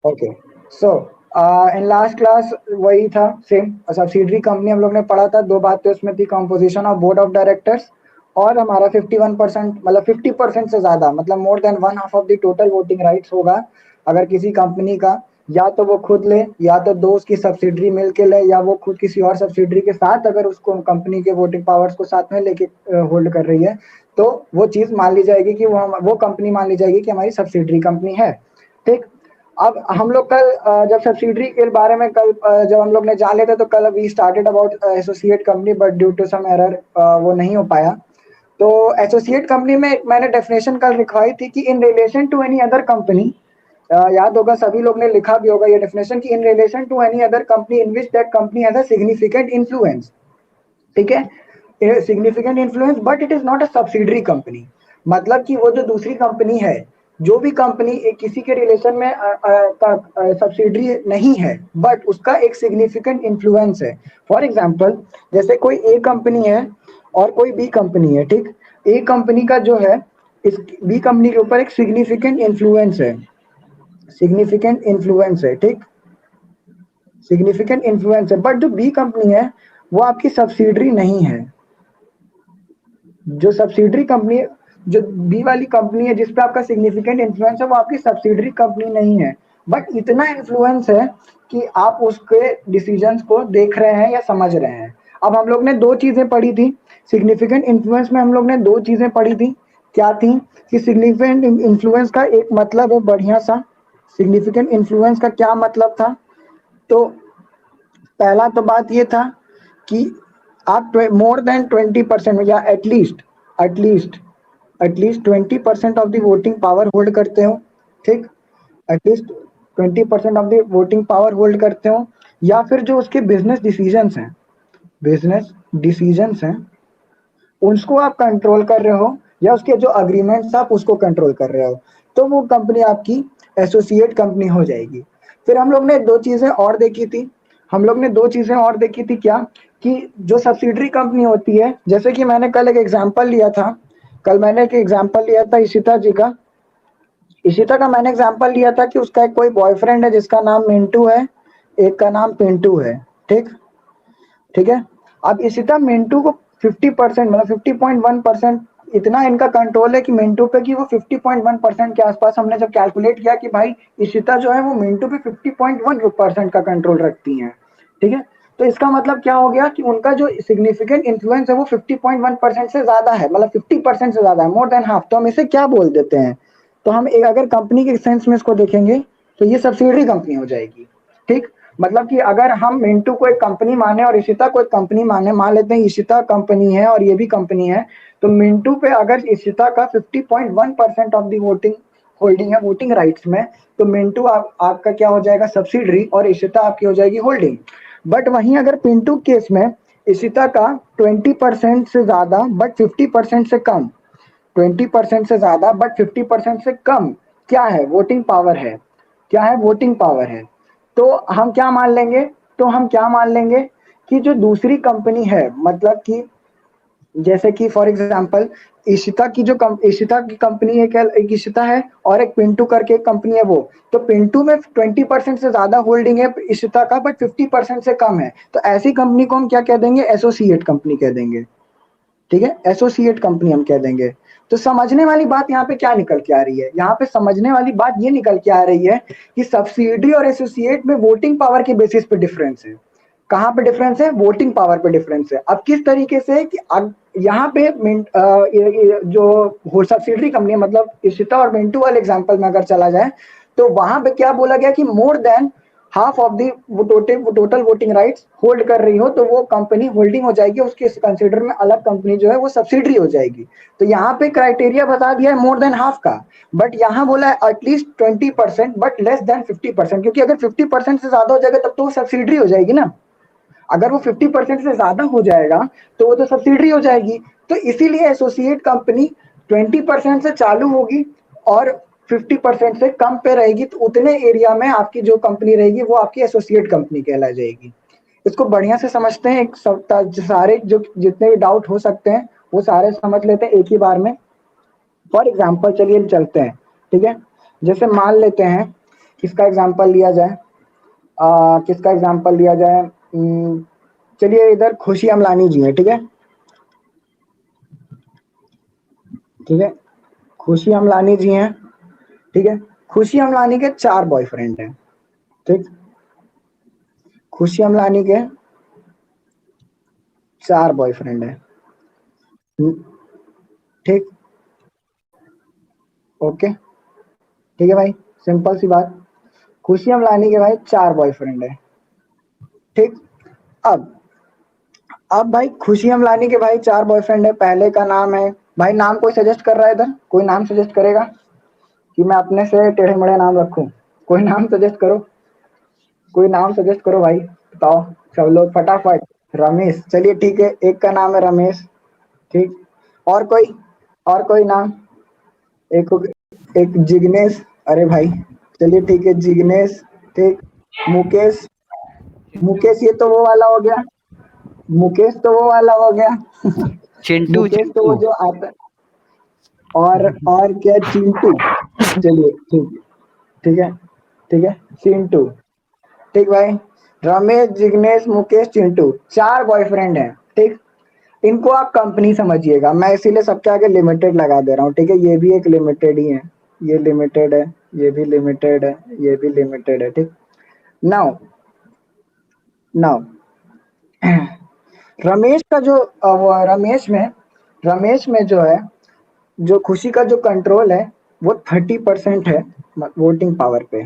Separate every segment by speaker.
Speaker 1: Okay, so in last class वही था same subsidiary company हम लोग ने पढ़ा था। दो बातें उसमें थी, composition of board of directors और हमारा 51% मतलब 50% से ज़्यादा मतलब more than one half of the total voting rights होगा अगर किसी कंपनी का, या तो वो खुद ले या तो दो उसकी सब्सिडरी मिल के ले या वो खुद किसी और सब्सिडरी के साथ अगर उसको कंपनी के वोटिंग पावर्स को साथ में लेके होल्ड कर रही है, तो वो चीज़ मान ली जाएगी कि वो कंपनी मान ली जाएगी कि हमारी सब्सिडरी कंपनी है। ठीक। अब हम लोग कल जब सब्सिडरी के बारे में कल जब हम लोग ने जान लेते तो कल we started about associate company, but due to some error वो नहीं हो पाया। तो एसोसिएट कंपनी में मैंने डेफिनेशन कल लिखवाई थी कि in relation to any other company, याद होगा सभी लोग ने लिखा भी होगा ये डेफिनेशन कि in relation to any other company in which that company has a significant influence. ठीक है, significant influence but it is not a subsidiary company. मतलब कि वो जो दूसरी कंपनी है, जो भी कंपनी किसी के रिलेशन में सब्सिडरी नहीं है बट उसका एक सिग्निफिकेंट इन्फ्लुएंस है। फॉर एग्जांपल, जैसे कोई ए कंपनी है और कोई बी कंपनी है। ठीक। ए कंपनी का जो है इस बी कंपनी के ऊपर एक सिग्निफिकेंट इन्फ्लुएंस है, सिग्निफिकेंट इन्फ्लुएंस है। ठीक, सिग्निफिकेंट इन्फ्लुएंस है, बट जो बी कंपनी है वो आपकी सब्सिडरी नहीं है। जो सब्सिडरी कंपनी, जो बी वाली कंपनी है जिसपे आपका सिग्निफिकेंट इन्फ्लुएंस है, वो आपकी सब्सिडरी कंपनी नहीं है, बट इतना इन्फ्लुएंस है कि आप उसके डिसीजंस को देख रहे हैं या समझ रहे हैं। अब हम लोग ने दो चीजें पढ़ी थी सिग्निफिकेंट इन्फ्लुएंस में, हम लोग ने दो चीजें पढ़ी थी। क्या थी कि सिग्निफिकेंट इन्फ्लुएंस का एक मतलब है बढ़िया सा, सिग्निफिकेंट इन्फ्लुएंस का क्या मतलब था। तो पहला तो बात ये था कि आप मोर देन 20% या at least at least 20% of the voting power hold करते हो। ठीक, at least 20% of the voting power hold करते हो, या फिर जो उसके बिजनेस डिसीजंस हैं उसको आप कंट्रोल कर रहे हो, या उसके जो अग्रीमेंट्स आप उसको कंट्रोल कर रहे हो, तो वो कंपनी आपकी एसोसिएट कंपनी हो जाएगी। फिर हम लोग ने दो चीजें और देखी थी, हम लोग ने दो चीजें और देखी थी। क्या कि जो सब्सिडरी कंपनी होती है, जैसे कि मैंने कल एक एग्जांपल लिया था, कल मैंने एक एग्जांपल लिया था इशिता जी का। इशिता का मैंने एग्जांपल लिया था कि उसका एक कोई बॉयफ्रेंड है जिसका नाम मिंटू है, एक का नाम पिंटू है। ठीक, ठीक है। अब इशिता मिंटू को 50% मतलब 50.1% इतना इनका कंट्रोल है कि मिंटू पे कि वो 50.1% के आसपास, हमने जब कैलकुलेट किया कि भाई इशिता जो है वो मिंटू पे 50.1% का कंट्रोल रखती हैं। ठीक है, तो इसका मतलब क्या हो गया कि उनका जो सिग्निफिकेंट इन्फ्लुएंस है वो 50.1% से ज्यादा है, मतलब 50% से ज्यादा है, मोर देन हाफ। तो हम इसे क्या बोल देते हैं, तो हम एक अगर कंपनी के सेंस में इसको देखेंगे तो ये सब्सिडरी कंपनी हो जाएगी। ठीक, मतलब कि अगर हम मिंटू को एक कंपनी माने और इशिता को एक कंपनी माने, मान लेते हैं इशिता कंपनी है और ये भी कंपनी है, तो मिंटू पे अगर इशिता का 50.1% ऑफ द वोटिंग होल्डिंग है वोटिंग राइट्स में, तो मिंटू आपका क्या हो जाएगा, सब्सिडरी, और इशिता आपकी हो जाएगी होल्डिंग। बट वहीं अगर पिंटू केस में इशिता का 20% से ज्यादा बट 50% से कम, 20% से ज्यादा बट 50% से कम क्या है, वोटिंग पावर है। क्या है, वोटिंग पावर है। तो हम क्या मान लेंगे, तो हम क्या मान लेंगे कि जो दूसरी कंपनी है, मतलब कि जैसे कि फॉर एग्जांपल इशिता की इशिता की कंपनी एक इशिता है और एक पिंटू करके एक कंपनी है वो, तो पिंटू में 20% से ज्यादा होल्डिंग है इशिता का बट 50% से कम है, तो ऐसी कंपनी को हम क्या कह देंगे, एसोसिएट कंपनी कह देंगे। ठीक है, एसोसिएट कंपनी हम कह देंगे। तो समझने वाली बात यहाँ पे क्या निकल के आ रही है, यहाँ पे समझने वाली बात ये निकल के आ रही है कि सब्सिडरी और एसोसिएट में वोटिंग पावर के बेसिस पे डिफरेंस है। कहाँ पे डिफरेंस है, वोटिंग पावर पे डिफरेंस है। अब किस तरीके से कि अब यहाँ पे जो सब्सिडरी कंपनी है, मतलब इशिता और मिंटू वाले एग्जांपल में अगर चला जाए, तो वहां पे क्या बोला गया कि more than half of the total voting rights hold कर रही हो तो वो कंपनी होल्डिंग हो जाएगी, उसके कंसिडर में अलग कंपनी जो है वो सब्सिडरी हो जाएगी। तो यहाँ पे क्राइटेरिया बता दिया है मोर देन हाफ का, बट यहाँ बोला है एटलीस्ट 20% बट लेस देन 50%, क्योंकि अगर 50% से ज्यादा हो जाएगा तब तो वो सब्सिडरी हो जाएगी ना। अगर वो 50% से ज्यादा हो जाएगा तो वो तो सब्सिडरी हो जाएगी। तो इसीलिए एसोसिएट कंपनी 20% से चालू होगी और 50% से कम पे रहेगी, तो उतने एरिया में आपकी जो कंपनी रहेगी वो आपकी एसोसिएट कंपनी कहला जाएगी। इसको बढ़िया से समझते हैं, एक सारे जो जितने भी डाउट हो सकते हैं वो सारे समझ लेते हैं एक ही बार में। फॉर एग्जाम्पल चलिए चलते हैं। ठीक है, जैसे मान लेते हैं किसका एग्जाम्पल लिया जाए? किसका एग्जाम्पल लिया जाए? चलिए इधर खुशी अमलानी जी है, ठीक है, ठीक है, खुशी अमलानी जी हैं, ठीक है। खुशी अमलानी के 4 बॉयफ्रेंड हैं, ठीक। खुशी अमलानी के 4 बॉयफ्रेंड हैं, ठीक, ओके, ठीक है भाई, सिंपल सी बात। खुशी अमलानी के भाई 4 बॉयफ्रेंड है, ठीक। अब अब भाई खुशी अमलानी के भाई 4 बॉयफ्रेंड है। पहले का नाम है भाई, नाम कोई सजेस्ट कर रहा है इधर? कोई नाम सजेस्ट करेगा कि मैं अपने से टेढ़े मेढ़े नाम रखूं? कोई नाम सजेस्ट करो, कोई नाम सजेस्ट करो भाई, बताओ सब लोग फटाफट। रमेश, चलिए ठीक है, एक का नाम है रमेश, ठीक। और कोई, और कोई नाम? एक जिग्नेश, अरे भाई, चलिए ठीक है, जिग्नेश, ठीक। मुकेश, मुकेश ये तो वो वाला हो गया, मुकेश तो वो वाला हो गया
Speaker 2: चिंटू
Speaker 1: मुकेश तो वो
Speaker 2: चिंटू
Speaker 1: जो आता। और क्या? चिंटू, चलिए ठीक, ठीक है, ठीक है, चिंटू, ठीक भाई। रमेश, जिग्नेश, मुकेश, चिंटू, 4 बॉयफ्रेंड हैं, ठीक। इनको आप कंपनी समझिएगा, मैं इसीलिए सबके आगे लिमिटेड लगा दे रहा हूँ, ठीक है। ये भी एक लिमिटेड ही है, ये लिमिटेड है, ये भी लिमिटेड है, ये भी लिमिटेड है, ठीक। नाउ, नाउ रमेश का जो रमेश में जो है, जो खुशी का जो कंट्रोल है वो 30% है वोटिंग पावर पे,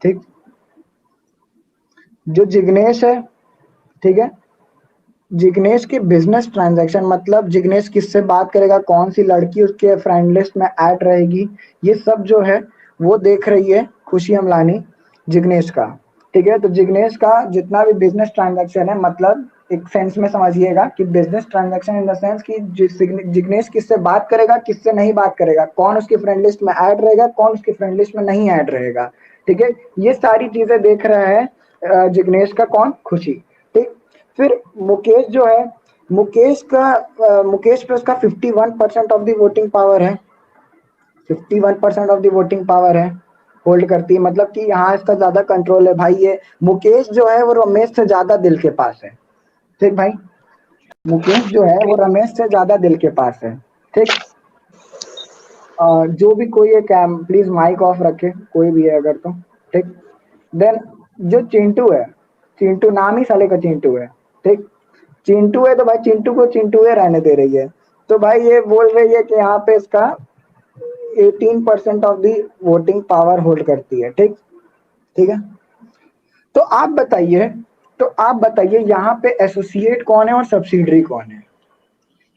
Speaker 1: ठीक। जो जिग्नेश है, ठीक है, जिग्नेश की बिजनेस ट्रांजैक्शन, मतलब जिग्नेश किससे बात करेगा, कौन सी लड़की उसके फ्रेंड लिस्ट में ऐड रहेगी, ये सब जो है वो देख रही है खुशी अमलानी, जिग्नेश का, ठीक है। तो जिग्नेश का जितना भी बिजनेस ट्रांजैक्शन है, मतलब एक सेंस में समझिएगा कि business transaction in the sense कि जिग्नेश किससे बात करेगा, किससे नहीं बात करेगा, कौन उसकी फ्रेंड लिस्ट में ऐड रहेगा, कौन उसकी फ्रेंड लिस्ट में नहीं ऐड रहेगा, ठीक है। ये सारी चीजें देख रहा है जिग्नेश का कौन? खुशी, ठीक। फिर मुकेश जो है, मुकेश पे उसका 51% ऑफ द वोटिंग पावर है, 51% ऑफ द वोटिंग पावर है, होल्ड करती है, मतलब कि यहाँ इसका ज्यादा कंट्रोल है भाई। ये मुकेश जो है वो रमेश से ज्यादा दिल के पास है, ठीक भाई। मुकेश जो है वो रमेश से ज्यादा दिल के पास है, ठीक। जो भी कोई है कैम प्लीज माइक ऑफ रखे, कोई भी है अगर तो, ठीक। देन जो चिंटू है, चिंटू नाम ही साले का चिंटू है, ठीक। चिंटू है तो भाई चिंटू को चिंटू है रहने दे रही है, तो भाई ये बोल रही है कि यहाँ पे इसका 18% of the voting power hold करती है, ठीक, ठीक है। तो आप बताइए, तो आप बताइए यहाँ पे एसोसिएट कौन है और सब्सिडरी कौन है?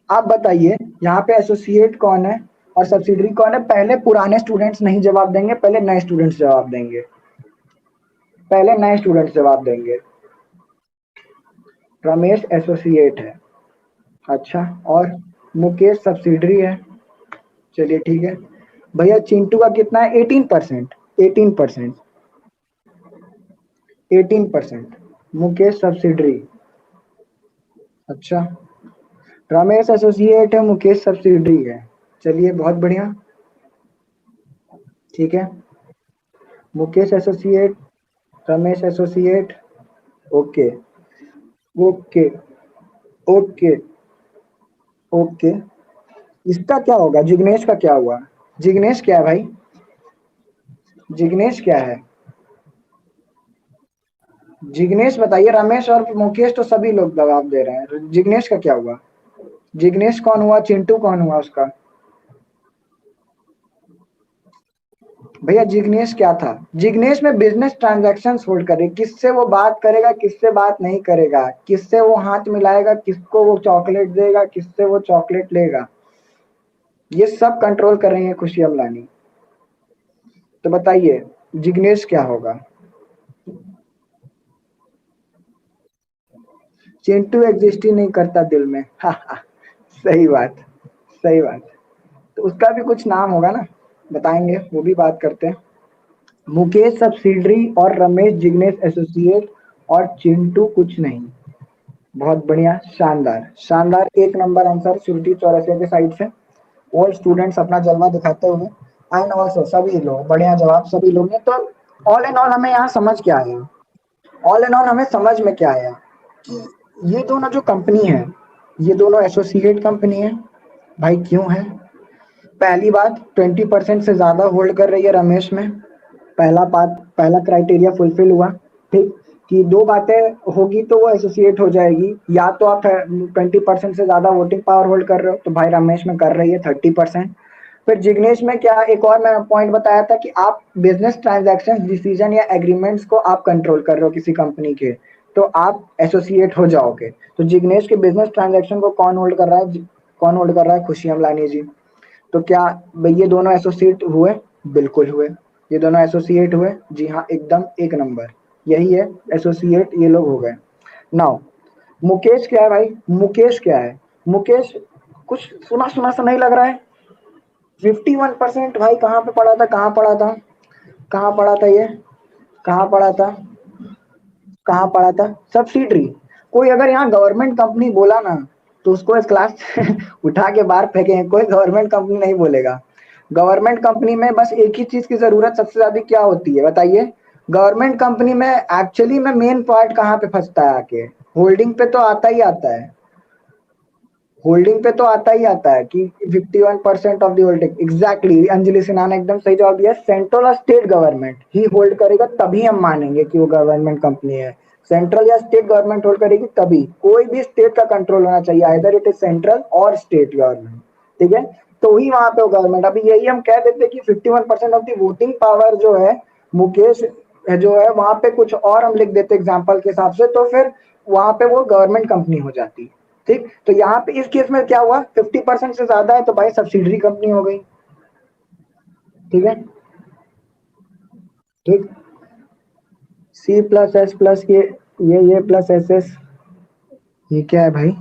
Speaker 1: आप बताइए यहाँ पे एसोसिएट कौन है और सब्सिडरी कौन है? पहले पुराने स्टूडेंट्स नहीं जवाब देंगे, पहले नए स्टूडेंट्स जवाब देंगे, पहले नए स्टूडेंट्स जवाब देंगे। रमेश एसोसिएट है, अच्छा, और मुकेश सब्सिडरी है, चलिए ठीक है। भैया चिंटू का कितना है? 18%, 18%, 18%, मुकेश सब्सिडरी, अच्छा। रमेश एसोसिएट है, मुकेश सब्सिडरी है, चलिए बहुत बढ़िया, ठीक है। Mukesh associate, Ramesh associate, okay, okay, okay, okay. इसका क्या होगा? जिग्नेश का क्या हुआ? जिग्नेश क्या है भाई? जिग्नेश क्या है? जिग्नेश बताइए। रमेश और मुकेश तो सभी लोग जवाब दे रहे हैं, जिग्नेश का क्या हुआ? जिग्नेश कौन हुआ? चिंटू कौन हुआ उसका? भैया जिग्नेश क्या था? जिग्नेश में बिजनेस ट्रांजैक्शंस होल्ड करे, किससे वो बात करेगा, किससे बात नहीं करेगा, किससे वो हाथ मिलाएगा, किसको वो चॉकलेट देगा, किससे वो चॉकलेट लेगा, ये सब कंट्रोल कर रही है खुशी अमलानी। तो बताइए जिग्नेश क्या होगा? चिंटू एग्जिस्ट ही नहीं करता दिल में सही बात, सही बात। तो उसका भी कुछ नाम होगा ना, बताएंगे, वो भी बात करते हैं। मुकेश सब्सिडरी और रमेश जिग्नेश एसोसिएट और चिंटू कुछ नहीं। बहुत बढ़िया, शानदार, शानदार, एक नंबर आंसर श्रुति चौरसिया के साइड से। और स्टूडेंट्स अपना जलवा दिखाते हुए, एंड ऑल्सो सभी लोग बढ़िया जवाब, सभी लोग ने। तो ऑल इन ऑल हमें यहाँ समझ क्या आया, ऑल इन ऑल हमें समझ में क्या आया कि ये दोनों जो कंपनी है, ये दोनों एसोसिएट कंपनी है। भाई क्यों है? पहली बात, 20% से ज्यादा होल्ड कर रही है रमेश में, पहला बात, पहला क्राइटेरिया फुलफिल हुआ। ठीक, कि दो बातें होगी तो वो एसोसिएट हो जाएगी, या तो आप 20% से ज्यादा वोटिंग पावर होल्ड कर रहे हो, तो भाई रमेश में कर रही है 30%। फिर जिग्नेश में क्या, एक और मैं पॉइंट बताया था कि आप बिजनेस ट्रांजैक्शन डिसीजन या एग्रीमेंट्स को आप कंट्रोल कर रहे हो किसी कंपनी के, तो आप एसोसिएट हो जाओगे। तो जिग्नेश के बिजनेस ट्रांजैक्शन को कौन होल्ड कर रहा है? कौन होल्ड कर रहा है? खुशी अमलानी जी। तो क्या भाई ये दोनों एसोसिएट हुए? बिल्कुल हुए, ये दोनों एसोसिएट हुए, जी हाँ, एकदम एक नंबर, यही है एसोसिएट, ये लोग हो गए। नाउ मुकेश क्या है भाई? मुकेश क्या है? मुकेश कुछ सुना सुना सा नहीं लग रहा है? 51% भाई, कहाँ पे पढ़ा था, कहाँ पढ़ा था, कहाँ पढ़ा था ये, कहाँ पढ़ा था, कहाँ पढ़ा था? सब्सिडरी। कोई अगर यहाँ गवर्नमेंट कंपनी बोला ना, तो उसको इस क्लास उठा के बाहर फेंके, कोई गवर्नमेंट कंपनी नहीं बोलेगा। गवर्नमेंट कंपनी में बस एक ही चीज की जरूरत सबसे ज्यादा क्या होती है बताइए? गवर्नमेंट कंपनी में एक्चुअली में मेन पार्ट कहाँ पे फंसता है आके? होल्डिंग पे तो आता ही आता है, होल्डिंग पे तो आता ही आता है कि 51% of the holding. Exactly, Anjali Sinha ने एकदम सही जवाब दिया, सेंट्रल और स्टेट गवर्नमेंट ही होल्ड करेगा, तभी हम मानेंगे कि वो गवर्नमेंट कंपनी है। सेंट्रल या स्टेट गवर्नमेंट होल्ड करेगी तभी, कोई भी स्टेट का कंट्रोल होना चाहिए, आइदर इट इज सेंट्रल और स्टेट गवर्नमेंट। ठीक है, तो ही वहां पे गवर्नमेंट। अभी यही हम कह देते कि 51% ऑफ द वोटिंग पावर जो है मुकेश जो है, वहां पे कुछ और हम लिख देते एग्जाम्पल के हिसाब से, तो फिर वहां पे वो गवर्नमेंट कंपनी हो जाती। ठीक, तो यहाँ पे इस केस में क्या हुआ, 50% से ज्यादा है तो भाई सब्सिडरी कंपनी हो गई। ठीक है, ठीक, सी प्लस एस प्लस ये प्लस एस एस, ये क्या है भाई?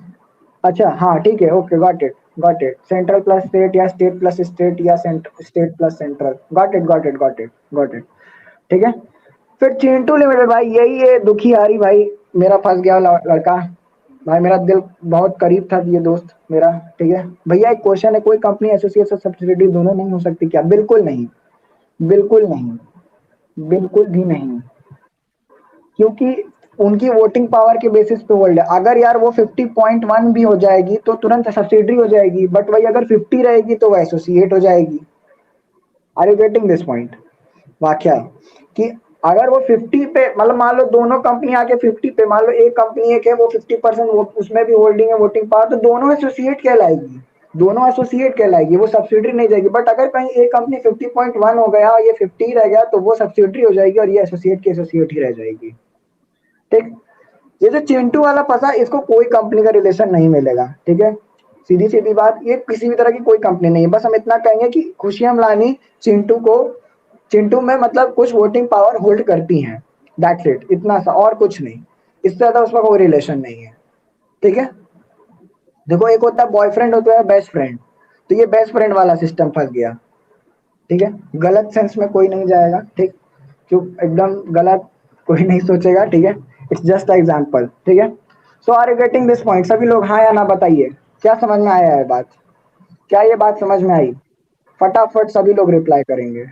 Speaker 1: अच्छा हाँ ठीक है, okay, got it, got it, central plus state या स्टेट प्लस स्टेट या state plus central, got it, got it, got it, got it. ठीक है, फिर चिंटू लिमिटेड, भाई यही है दुखी हारी भाई, मेरा फंस गया लड़का। भाई मेरा दिल बहुत करीब था ये दोस्त मेरा। ठीक है भैया, एक क्वेश्चन है, कोई कंपनी एसोसिएट और सब्सिडियरी दोनों नहीं हो सकती क्या? बिल्कुल नहीं, बिल्कुल नहीं, बिल्कुल भी नहीं, क्योंकि उनकी वोटिंग पावर के बेसिस पे वर्ल्ड है। अगर यार वो 50.1 भी हो जाएगी तो तुरंत सब्सिडरी हो जाएगी, बट वही अगर 50 रहेगी तो वो एसोसिएट हो जाएगी। Are you getting this point? वाक्या है कि अगर वो 50 पे, मतलब मान लो दोनों कंपनी आके 50 पे, मान लो एक कंपनी है कि वो 50% उसमें भी होल्डिंग है वोटिंग पावर, तो दोनों एसोसिएट कहलाएगी, दोनों एसोसिएट कहलाएगी, वो सब्सिडरी नहीं जाएगी। बट अगर कहीं एक कंपनी 50.1 हो गया और ये 50 रह गया, तो वो सब्सिडरी हो जाएगी और ये एसोसिएट की एसोसिएट ही रह जाएगी। ठीक, ये जो चिंटू वाला फंसा, इसको कोई कंपनी का रिलेशन नहीं मिलेगा। ठीक है, सीधी सीधी बात, ये किसी भी तरह की कोई कंपनी नहीं है। बस हम इतना कहेंगे कि खुशी अमलानी चिंटू को, चिंटू में मतलब कुछ वोटिंग पावर होल्ड करती हैं, दैट्स इट, इतना सा, और कुछ नहीं, इससे ज्यादा उसका कोई रिलेशन नहीं है। ठीक है, देखो एक होता है बॉयफ्रेंड, होता है बेस्ट फ्रेंड, तो ये बेस्ट फ्रेंड वाला सिस्टम फंस गया। ठीक है, गलत सेंस में कोई नहीं जाएगा, ठीक, क्यों एकदम गलत कोई नहीं सोचेगा। ठीक है, इट्स जस्ट एग्जाम्पल। ठीक है, so are you getting this point? सभी लोग हाँ या ना बताइए, क्या समझ में आया है बात? क्या ये बात समझ में आई? फटाफट सभी लोग रिप्लाई करेंगे।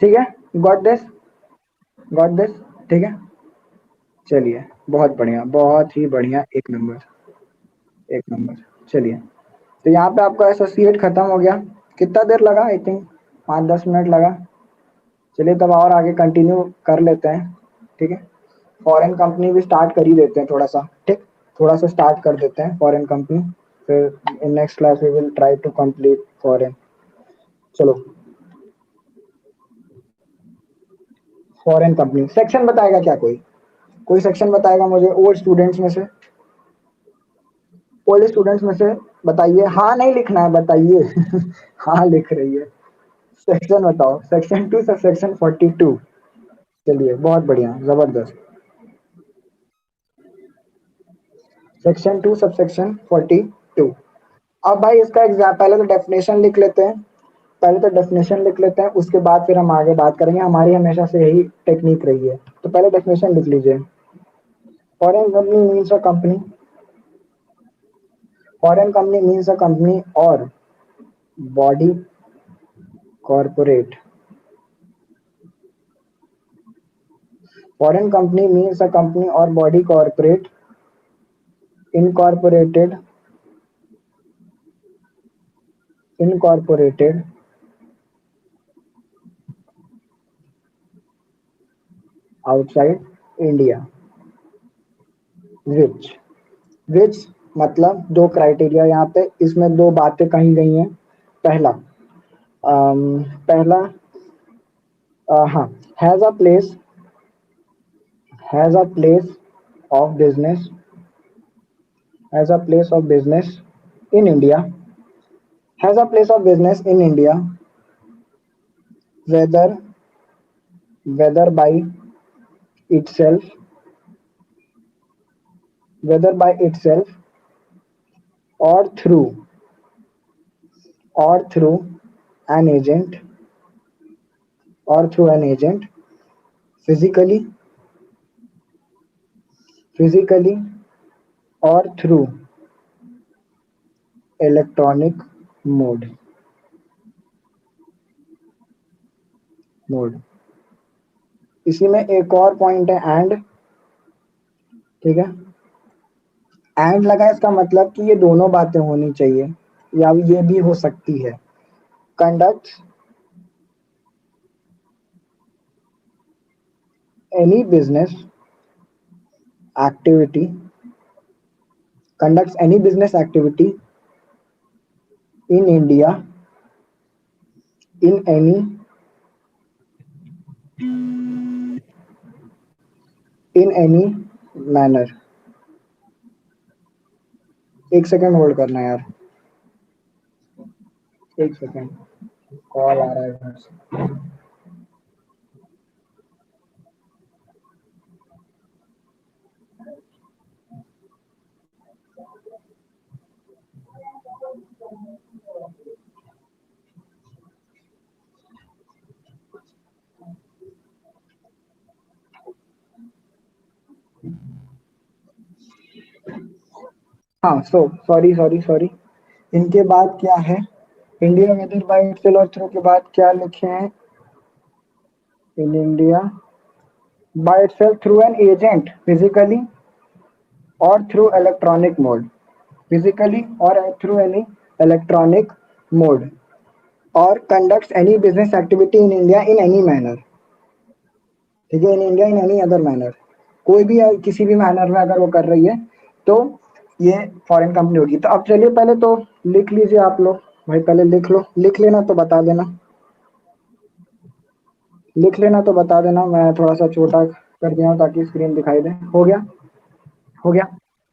Speaker 1: ठीक है, गॉट दिस, गॉट दिस। ठीक है, चलिए, बहुत बढ़िया, बहुत ही बढ़िया, एक नंबर, एक नंबर। चलिए, तो यहाँ पे आपका एसोसिएट खत्म हो गया। कितना देर लगा? आई थिंक 5-10 मिनट लगा। चलिए तब और आगे कंटिन्यू कर लेते हैं। ठीक है, फॉरेन कंपनी भी स्टार्ट कर ही देते हैं थोड़ा सा। ठीक, थोड़ा सा स्टार्ट कर देते हैं फॉरेन कंपनी, फिर in next class we will try to complete foreign. चलो, फॉरेन कंपनी सेक्शन बताएगा क्या? कोई कोई सेक्शन बताएगा मुझे, ओल्ड स्टूडेंट्स में से, ओल्ड स्टूडेंट्स में से बताइए। हाँ नहीं लिखना है, बताइए। हाँ लिख रही है। सेक्शन बताओ, सेक्शन 2 सब सेक्शन 42। चलिए बहुत बढ़िया, जबरदस्त। Section 2 sub section 42। अब भाई इसका एग्जाम, पहले तो डेफिनेशन लिख लेते हैं, पहले तो डेफिनेशन लिख लेते हैं, उसके बाद फिर हम आगे बात करेंगे। हमारी हमेशा से यही टेक्निक रही है। तो पहले डेफिनेशन लिख लीजिए। Foreign company means a company, foreign company means a company और body corporate Foreign company means a company or body corporate incorporated incorporated outside India, which मतलब दो क्राइटेरिया यहाँ पे, इसमें दो बातें कही गई हैं। पहला पहला हाँ, has a place of business has a place of business in India has a place of business in India whether by itself whether by itself or through an agent physically physically or through electronic mode mode इसी में एक और point है and, ठीक है। And लगा इसका मतलब कि ये दोनों बातें होनी चाहिए, या ये भी हो सकती है। Conduct any business activity in India in any manner. एक सेकंड होल्ड करना यार, एक सेकंड, कॉल आ रहा है घर से। हाँ, सॉरी, इनके बाद क्या है, इंडिया वेदर बाय इटसेल्फ और थ्रू के बाद क्या लिखे हैं, in India by itself through an agent physically और थ्रू इलेक्ट्रॉनिक मोड, फिजिकली और थ्रू एनी इलेक्ट्रॉनिक मोड, और conducts any business activity in India in any manner, ठीक है। In India in any other manner, कोई भी किसी भी manner में अगर वो कर रही है तो ये फॉरेन कंपनी होगी। तो अब चलिए पहले तो लिख लीजिए आप लोग, भाई पहले लिख लो, लिख लेना तो बता देना, मैं थोड़ा सा छोटा कर दिया हूँ ताकि स्क्रीन दिखाई दे। हो गया,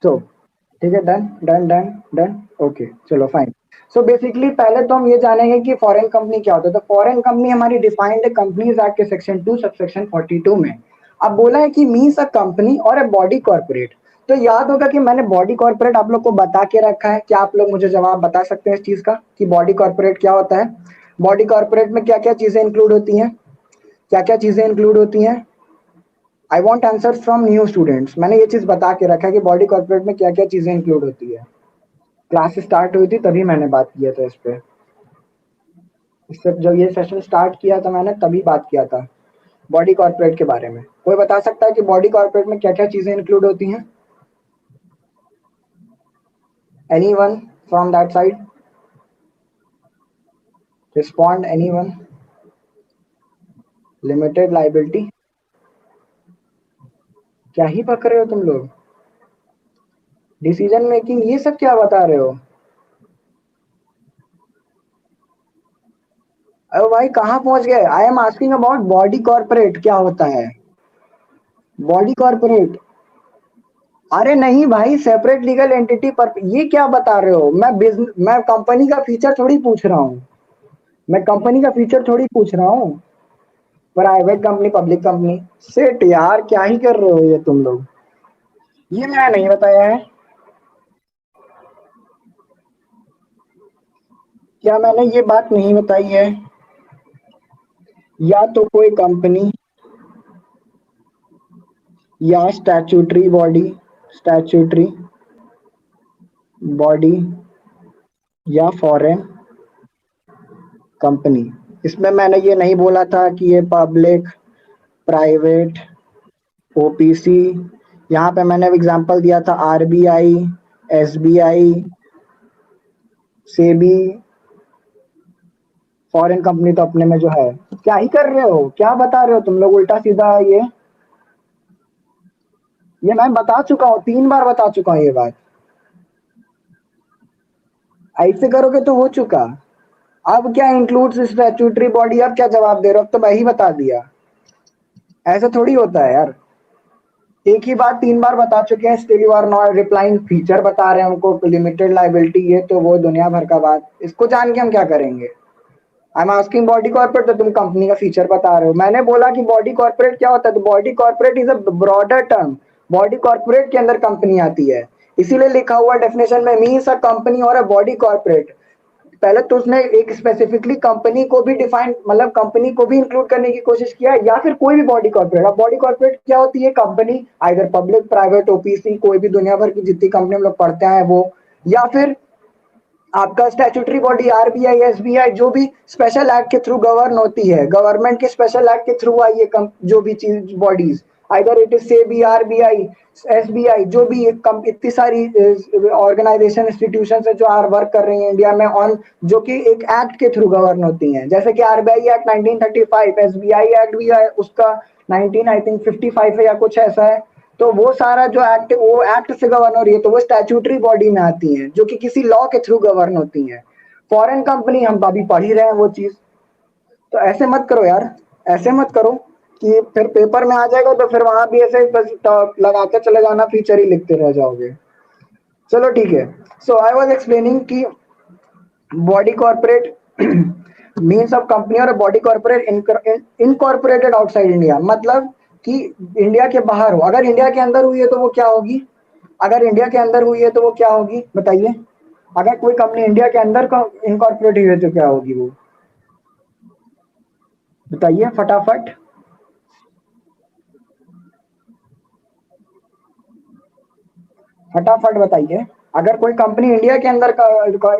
Speaker 1: तो ठीक है, done done done done, okay चलो फाइन। सो बेसिकली पहले तो हम ये जानेंगे कि फॉरेन कंपनी क्या होता है। तो फॉरेन कंपनी हमारी डिफाइंड है कंपनीज एक्ट के सेक्शन 2 सबसेक्शन 42 में। अब बोला है कि मीन्स अ कंपनी और अ बॉडी कॉर्पोरेट। तो याद होगा कि मैंने बॉडी कॉर्पोरेट आप लोग को बता के रखा है। क्या आप लोग मुझे जवाब बता सकते हैं इस चीज का कि बॉडी कॉर्पोरेट क्या होता है? बॉडी कॉर्पोरेट में क्या क्या चीजें इंक्लूड होती हैं? I want answer from new students. मैंने ये चीज बता के रखा है कि बॉडी कॉर्पोरेट में क्या क्या चीजें इंक्लूड होती है। क्लास स्टार्ट हुई थी तभी मैंने बात किया था इस पे, इससे जब ये सेशन स्टार्ट किया था मैंने तभी बात किया था बॉडी कॉर्पोरेट के बारे में। कोई बता सकता है कि बॉडी कॉर्पोरेट में क्या क्या चीजें इंक्लूड होती हैं? Anyone from that side, respond anyone. Limited liability, क्या ही पक रहे हो तुम लोग? डिसीजन मेकिंग, ये सब क्या बता रहे हो? अरे भाई कहाँ पहुंच गए? I am asking about body corporate क्या होता है। बॉडी कॉर्पोरेट, अरे नहीं भाई, सेपरेट लीगल एंटिटी पर ये क्या बता रहे हो? मैं कंपनी का फीचर थोड़ी पूछ रहा हूँ, private company public company. Set यार, क्या ही कर रहे हो ये तुम लोग? ये मैंने नहीं बताया है। क्या मैंने ये बात नहीं बताई है? या तो कोई कंपनी या स्टैट्यूटरी बॉडी या फॉरेन कंपनी। इसमें मैंने ये नहीं बोला था कि ये पब्लिक, प्राइवेट, ओपीसी, यहाँ पे मैंने एग्जांपल दिया था RBI, SBI, SEBI, foreign company तो अपने में जो है। क्या ही कर रहे हो, क्या बता रहे हो तुम लोग उल्टा सीधा। ये मैं बता चुका हूँ, 3 बार बता चुका हूँ ये बात। ऐसे करोगे तो हो चुका। अब क्या इंक्लूड्स स्टैट्यूटरी बॉडी, अब क्या जवाब दे रहे हो, अब तो मैं ही बता दिया। ऐसा थोड़ी होता है यार, एक ही बात 3 बार बता चुके हैं, still you are not replying. Feature बता रहे हैं हमको, लिमिटेड लाइबिलिटी, ये तो वो दुनिया भर का बात, इसको जान के हम क्या करेंगे। I am asking body corporate, तो तुम कंपनी का फीचर बता रहे हो। मैंने बोला कि बॉडी कॉर्पोरेट क्या होता है, तो body corporate is a broader term. Body corporate के अंदर कंपनी आती है, इसीलिए लिखा हुआ डेफिनेशन में मीन्स अ कंपनी और अ बॉडी कॉर्पोरेट। पहले तो उसने एक स्पेसिफिकली कंपनी को भी डिफाइन, मतलब कंपनी को भी इंक्लूड करने की कोशिश किया, या फिर कोई भी बॉडी कॉर्पोरेट। अब बॉडी कॉर्पोरेट क्या होती है, company either public, private, OPC, कोई भी दुनिया भर की जितनी कंपनी हम लोग पढ़ते हैं वो, या फिर आपका स्टैट्यूटरी बॉडी आरबीआई, एसबीआई, जो भी स्पेशल एक्ट के थ्रू गवर्न होती है, गवर्नमेंट के स्पेशल एक्ट के थ्रू आई है जो भी चीज bodies, either it is SEBI, RBI, SBI, जो भी इतनी सारी ऑर्गेनाइजेशन, इंस्टीट्यूशन है जो आर वर्क कर रही है इंडिया में ऑन, जो कि एक एक्ट के थ्रू गवर्न होती हैं। जैसे कि आरबीआई एक्ट 1935, एसबीआई एक्ट भी है उसका 19 आई थिंक 55 है या कुछ ऐसा है। तो वो सारा जो एक्ट, वो एक्ट से गवर्न हो रही है, तो वो स्टैट्यूटरी बॉडी में आती हैं, जो कि किसी लॉ के थ्रू गवर्न होती हैं। फॉरेन कंपनी हम अभी पढ़ ही रहे हैं वो चीज। तो ऐसे मत करो यार, ऐसे मत करो कि फिर पेपर में आ जाएगा तो फिर वहां भी ऐसे बस लगाते चले जाना, फीचर ही लिखते रह जाओगे। चलो ठीक है। सो आई वॉज एक्सप्लेनिंग कि body corporate means of company, और body corporate incorporated outside India, मतलब कि इंडिया के बाहर हो। अगर इंडिया के अंदर हुई है तो वो क्या होगी, अगर इंडिया के अंदर हुई है तो वो क्या होगी बताइए। अगर कोई कंपनी इंडिया के अंदर इनकॉर्पोरेट हुई है तो क्या होगी वो, बताइए फटाफट। फटाफट बताइए, अगर कोई कंपनी इंडिया के अंदर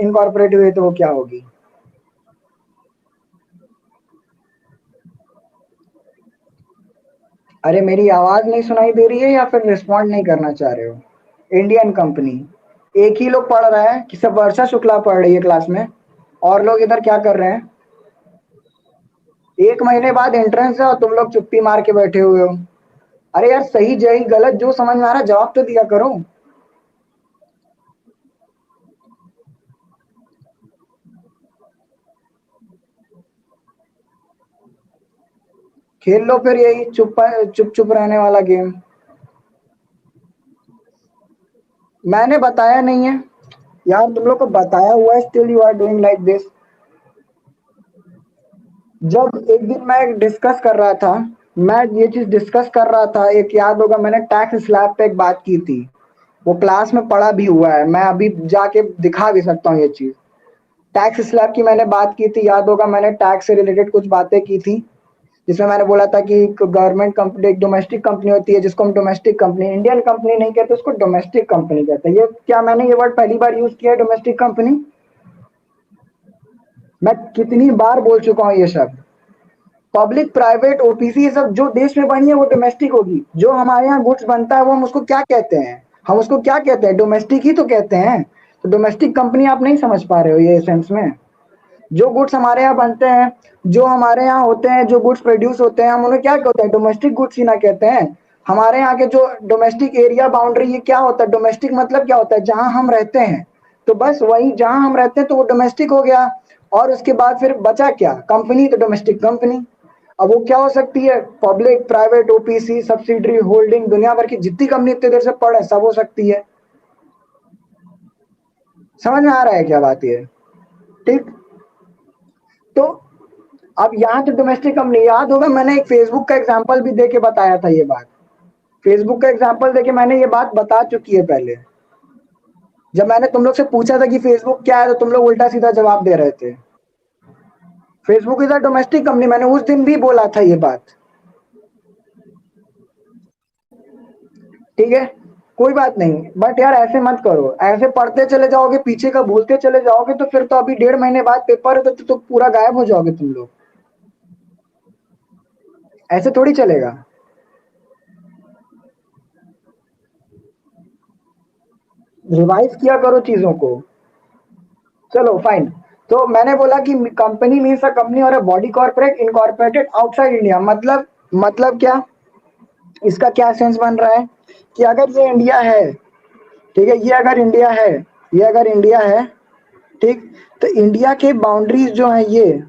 Speaker 1: इनकॉर्पोरेट हुई है तो वो क्या होगी। अरे मेरी आवाज नहीं सुनाई दे रही है या फिर रिस्पॉन्ड नहीं करना चाह रहे हो। इंडियन कंपनी, एक ही लोग पढ़ रहा है कि सब वर्षा शुक्ला पढ़ रही है क्लास में, और लोग इधर क्या कर रहे हैं, 1 महीने बाद एंट्रेंस है और तुम लोग चुप्पी मार के बैठे हुए हो। अरे यार सही जही गलत जो समझ में आ रहा है जवाब तो दिया करो। खेल लो फिर यही चुप चुप चुप रहने वाला गेम। मैंने बताया नहीं है यार, तुम लोग को बताया हुआ है, still you are doing like this. जब एक दिन मैं डिस्कस कर रहा था, मैं ये चीज डिस्कस कर रहा था, एक याद होगा मैंने टैक्स स्लैब पे एक बात की थी, वो क्लास में पढ़ा भी हुआ है, मैं अभी जाके दिखा भी सकता हूँ ये चीज। टैक्स स्लैब की मैंने बात की थी, याद होगा मैंने टैक्स से रिलेटेड कुछ बातें की थी, जिसमें मैंने बोला था कि गवर्नमेंट कंपनी एक डोमेस्टिक कंपनी होती है, जिसको हम डोमेस्टिक कंपनी, इंडियन कंपनी नहीं कहते, उसको डोमेस्टिक कंपनी कहते हैं। ये क्या मैंने ये वर्ड पहली बार यूज किया है, डोमेस्टिक कंपनी? मैं कितनी बार बोल चुका हूँ ये शब्द। पब्लिक, प्राइवेट, ओपीसी, ये सब जो देश में बनी है वो डोमेस्टिक होगी। जो हमारे यहाँ गुड्स बनता है वो हम उसको क्या कहते हैं, हम उसको क्या कहते हैं, डोमेस्टिक ही तो कहते हैं। तो डोमेस्टिक कंपनी आप नहीं समझ पा रहे हो ये सेंस में। जो गुड्स हमारे यहाँ बनते हैं, जो हमारे यहाँ होते हैं, जो गुड्स प्रोड्यूस होते हैं, हम उन्हें क्या कहते हैं, डोमेस्टिक गुड्स ही ना कहते हैं। हमारे यहाँ के जो डोमेस्टिक एरिया बाउंड्री, ये क्या होता है, डोमेस्टिक मतलब क्या होता है, जहां हम रहते हैं। तो बस वही जहां हम रहते हैं तो वो डोमेस्टिक हो गया। और उसके बाद फिर बचा क्या, कंपनी, तो डोमेस्टिक कंपनी। अब वो क्या हो सकती है, public, private, OPC, subsidiary, holding, दुनिया भर की जितनी कंपनी इतनी देर से पढ़े सब हो सकती है। समझ में आ रहा है क्या बात ये, ठीक। तो अब यहाँ तो डोमेस्टिक कंपनी, याद होगा मैंने एक फेसबुक का एग्जांपल भी देके बताया था ये बात। फेसबुक का एग्जांपल देके मैंने ये बात बता चुकी है पहले, जब मैंने तुम लोग से पूछा था कि फेसबुक क्या है, तो तुम लोग उल्टा सीधा जवाब दे रहे थे। Facebook is a domestic company, मैंने उस दिन भी बोला था ये बात, ठीक है। कोई बात नहीं, बट यार ऐसे मत करो, ऐसे पढ़ते चले जाओगे, पीछे का भूलते चले जाओगे, तो फिर तो अभी 1.5 महीने बाद पेपर है, तो पूरा गायब हो जाओगे तुम लोग। ऐसे थोड़ी चलेगा। रिवाइज किया करो चीजों को। चलो फाइन। तो मैंने बोला कि कंपनी मीन्स अ कंपनी और a body corporate incorporated outside India. मतलब क्या, इसका क्या सेंस बन रहा है कि अगर ये इंडिया है, ठीक है, ये अगर इंडिया है, ठीक, तो इंडिया के बाउंड्रीज जो है ये,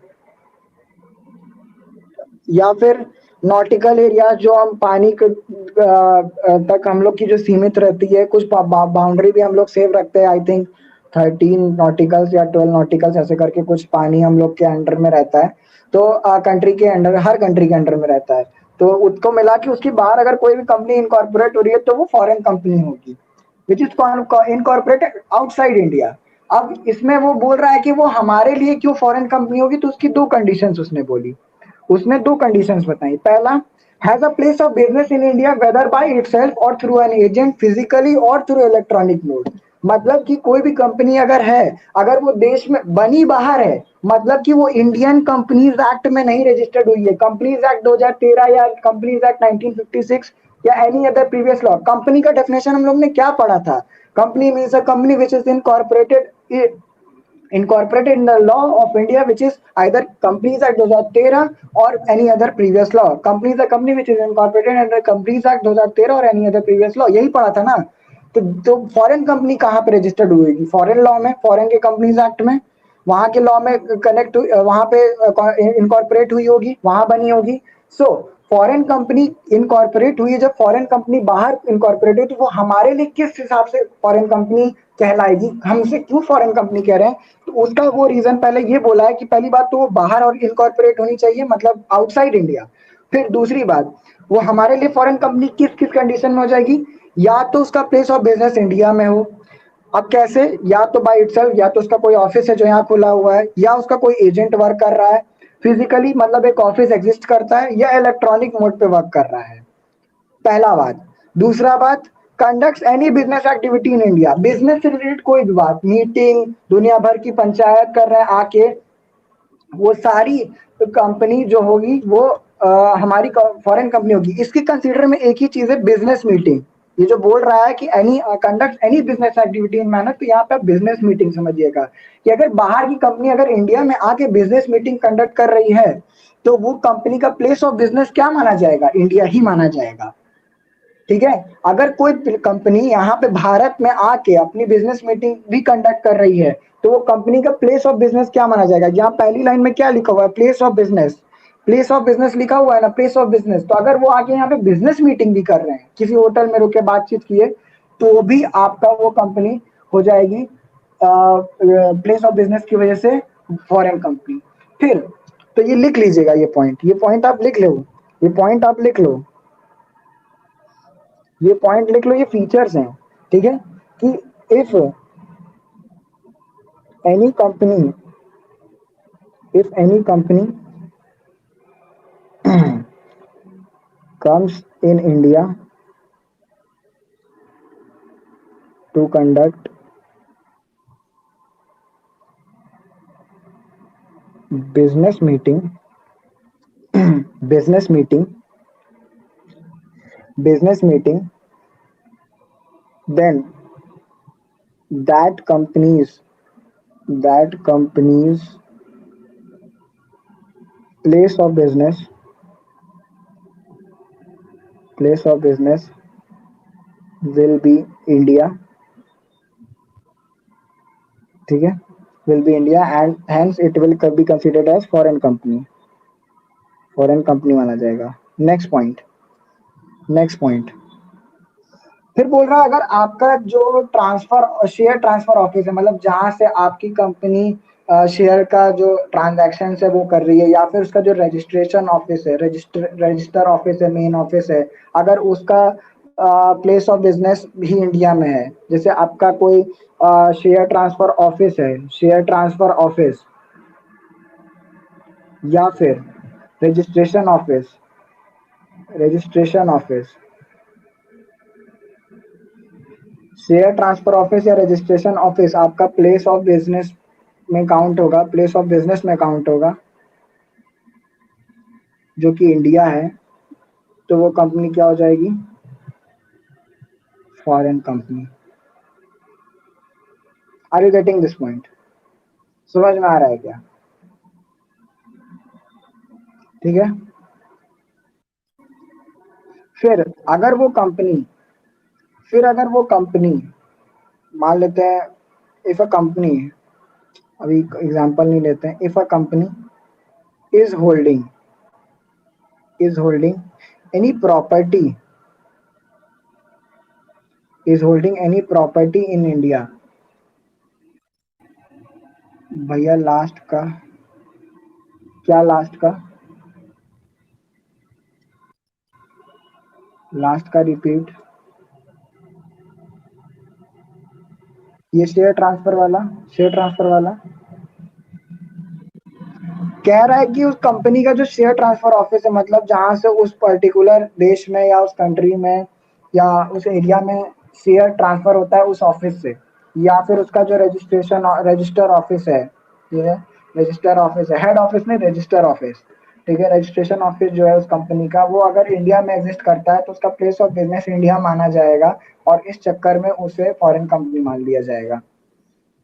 Speaker 1: या फिर नॉटिकल एरिया जो हम पानी तक हम लोग की जो सीमित रहती है, कुछ बाउंड्री भी हम लोग सेव रखते हैं, आई थिंक 13 नॉटिकल्स या 12 नॉटिकल्स ऐसे करके कुछ पानी हम लोग के अंडर में रहता है। तो कंट्री के अंडर, हर कंट्री के अंडर में रहता है। तो उसको मिला के उसके बाहर अगर कोई भी कंपनी इनकॉर्पोरेट हो रही है तो वो फॉरेन कंपनी होगी, which is incorporated outside India. अब इसमें वो बोल रहा है कि वो हमारे लिए क्यों फॉरेन कंपनी होगी, तो उसकी दो कंडीशंस उसने बोली। उसने दो कंडीशंस बताई। पहला, has a place of business in India whether by itself और थ्रू एन एजेंट फिजिकली और थ्रू इलेक्ट्रॉनिक मोड। मतलब कि कोई भी कंपनी अगर है, अगर वो देश में बनी बाहर है, मतलब कि वो इंडियन कंपनीज एक्ट में नहीं रजिस्टर्ड हुई है, कंपनीज एक्ट 2013 या कंपनीज एक्ट 1956 या any other previous law. Company का डेफिनेशन हम लोग ने क्या पढ़ा था? Company means a company which is incorporated in the law of India, which is either Companies Act 2013 or any other previous law. Company is a company which is incorporated under Companies Act 2013 or any other previous law, यही पढ़ा था ना। तो foreign company कहाँ पे registered हुएगी? Foreign law में, foreign के companies act में, वहां के लॉ में कनेक्ट, वहां पे इनकॉर्पोरेट हुई होगी, वहां बनी होगी। सो फॉरेन कंपनी इनकॉर्पोरेट हुई है, जब फॉरेन कंपनी बाहर इनकॉर्पोरेट हुई तो वो हमारे लिए किस हिसाब से फॉरेन कंपनी कहलाएगी, हमसे क्यों फॉरेन कंपनी कह रहे हैं? तो उसका वो रीजन पहले ये बोला है कि पहली बात तो वो बाहर और इनकॉर्पोरेट होनी चाहिए, मतलब आउटसाइड इंडिया। फिर दूसरी बात, वो हमारे लिए फॉरेन कंपनी किस किस कंडीशन में हो जाएगी? या तो उसका प्लेस ऑफ बिजनेस इंडिया में हो। अब कैसे? या तो बाय इटसेल्फ, या तो उसका कोई ऑफिस है जो यहाँ खुला हुआ है, या उसका कोई एजेंट वर्क कर रहा है फिजिकली, मतलब एक ऑफिस एग्जिस्ट करता है, या इलेक्ट्रॉनिक मोड पे वर्क कर रहा है। पहला बात। दूसरा बात, conducts any business activity in India. Business से रिलेटेड कोई भी बात, मीटिंग, दुनिया भर की पंचायत कर रहे हैं आके, वो सारी कंपनी जो होगी वो हमारी फॉरेन कंपनी होगी। इसकी कंसीडर में एक ही चीज है, बिजनेस मीटिंग। ये जो बोल रहा है कि any conduct any business activity in manner, तो यहाँ पे आप बिजनेस मीटिंग समझिएगा कि अगर बाहर की कंपनी अगर इंडिया में आके बिजनेस मीटिंग कंडक्ट कर रही है तो वो कंपनी का प्लेस ऑफ बिजनेस क्या माना जाएगा? इंडिया ही माना जाएगा। ठीक है। अगर कोई कंपनी यहाँ पे भारत में आके अपनी बिजनेस मीटिंग भी कंडक्ट कर रही है तो वो कंपनी का प्लेस ऑफ बिजनेस क्या माना जाएगा? यहाँ पहली लाइन में क्या लिखा हुआ है? Place of business. Place of business लिखा हुआ है ना, प्लेस ऑफ बिजनेस। तो अगर वो आके यहाँ पे बिजनेस मीटिंग भी कर रहे हैं, किसी होटल में रुक के बातचीत किए, तो भी आपका वो कंपनी हो जाएगी प्लेस ऑफ बिजनेस की वजह से फॉरेन कंपनी। फिर तो ये लिख लीजिएगा, ये पॉइंट आप लिख लो, ये पॉइंट आप लिख लो, ये पॉइंट लिख लो, ये फीचर्स हैं। ठीक है, कि if any company, if any company comes in India to conduct business meeting, business meeting, business meeting, then that company's place of business, place of business will be India. ठीक है, will be India and hence it will be considered as foreign company, foreign company माना जाएगा। Next point, next point फिर बोल रहा है अगर आपका जो ट्रांसफर, शेयर ट्रांसफर ऑफिस है, मतलब जहां से आपकी कंपनी शेयर का जो ट्रांजैक्शन है वो कर रही है, या फिर उसका जो रजिस्ट्रेशन ऑफिस है, रजिस्टर ऑफिस है, मेन ऑफिस है, अगर उसका प्लेस ऑफ बिजनेस भी इंडिया में है, जैसे आपका कोई शेयर ट्रांसफर ऑफिस है, शेयर ट्रांसफर ऑफिस, या फिर registration office, registration office, share transfer office या रजिस्ट्रेशन ऑफिस आपका प्लेस ऑफ बिजनेस में काउंट होगा, प्लेस ऑफ बिजनेस में काउंट होगा, जो कि इंडिया है, तो वो कंपनी क्या हो जाएगी? Foreign company. Are you getting this point? समझ में आ रहा है क्या? ठीक है। फिर अगर वो कंपनी फिर अगर वो कंपनी मान लेते हैं, इफ अ कंपनी, अभी एग्जांपल नहीं लेते हैं, if a company is holding is holding any property is holding any property in India. भैया लास्ट का क्या? लास्ट का लास्ट का रिपीट। ये शेयर ट्रांसफर वाला, शेयर ट्रांसफर वाला कह रहा है कि उस कंपनी का जो शेयर ट्रांसफर ऑफिस है, मतलब जहां से उस पर्टिकुलर देश में या उस कंट्री में या उस एरिया में शेयर ट्रांसफर होता है उस ऑफिस से, या फिर उसका जो रजिस्टर ऑफिस है, ये रजिस्टर ऑफिस है, हेड ऑफिस नहीं, रजिस्टर ऑफिस। ठीक है, रजिस्ट्रेशन ऑफिस जो है उस कंपनी का, वो अगर इंडिया में एग्जिस्ट करता है तो उसका प्लेस ऑफ बिजनेस इंडिया माना जाएगा, और इस चक्कर में उसे फॉरेन कंपनी मान लिया जाएगा।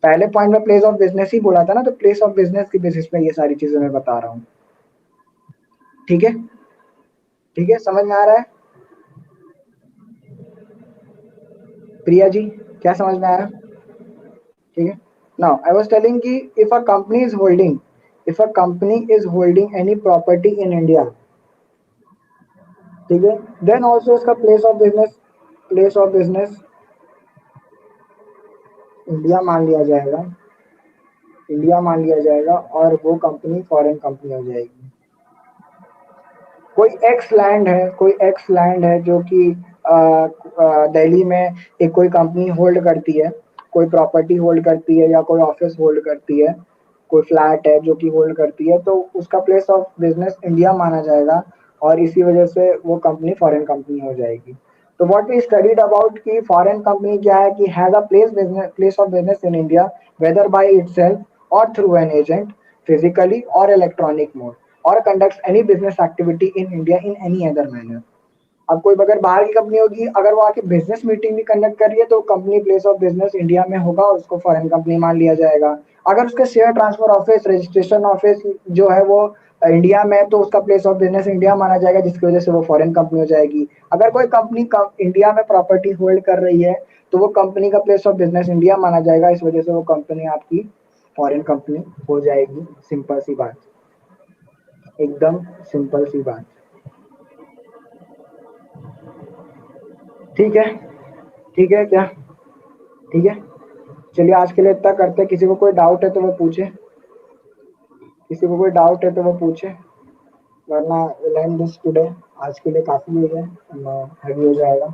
Speaker 1: पहले पॉइंट में प्लेस ऑफ बिजनेस ही बोला था ना, तो प्लेस ऑफ बिजनेस की बेसिस पे ये सारी चीजें मैं बता रहा हूँ। ठीक है, ठीक है, समझ में आ रहा है? प्रिया जी, क्या समझ में आया? ठीक है। नाउ आई वाज टेलिंग कि if a company is holding any property in India, ठीक है, देन ऑल्सो उसका प्लेस ऑफ बिजनेस इंडिया मान लिया जाएगा, इंडिया मान लिया जाएगा, और वो कंपनी फॉरेन कंपनी हो जाएगी। कोई एक्स लैंड है जो कि दिल्ली में एक कोई कंपनी होल्ड करती है, कोई प्रॉपर्टी होल्ड करती है, या कोई ऑफिस होल्ड करती है, कोई फ्लैट है जो कि होल्ड करती है, तो उसका प्लेस ऑफ बिजनेस इंडिया माना जाएगा, और इसी वजह से वो कंपनी फॉरेन कंपनी हो जाएगी। तो व्हाट वी स्टडीड अबाउट कि फॉरेन कंपनी क्या है, कि has a place of business in India, whether by itself और थ्रू एन एजेंट, फिजिकली और इलेक्ट्रॉनिक मोड, और conducts any business activity in India in any other manner. अब कोई अगर बाहर की कंपनी होगी, अगर वो आके बिजनेस मीटिंग भी कंडक्ट कर रही है, तो company place of business India में होगा और उसको फॉरेन कंपनी मान लिया जाएगा। अगर उसका share transfer office, registration office जो है वो इंडिया में, तो उसका प्लेस ऑफ बिजनेस इंडिया माना जाएगा, जिसकी वजह से वो फॉरेन कंपनी हो जाएगी। अगर कोई कंपनी इंडिया में प्रॉपर्टी होल्ड कर रही है, तो वो कंपनी का प्लेस ऑफ बिजनेस इंडिया माना जाएगा, इस वजह से वो कंपनी आपकी फॉरेन कंपनी हो जाएगी। सिंपल सी बात, एकदम सिंपल सी बात। ठीक है, ठीक है क्या? ठीक है, चलिए आज के लिए इतना करते हैं। किसी को कोई डाउट है तो वो पूछे, किसी को कोई डाउट है तो वो पूछे, वरना विल एंड दिस टुडे। आज के लिए काफी हो गया, हैवी हो जाएगा।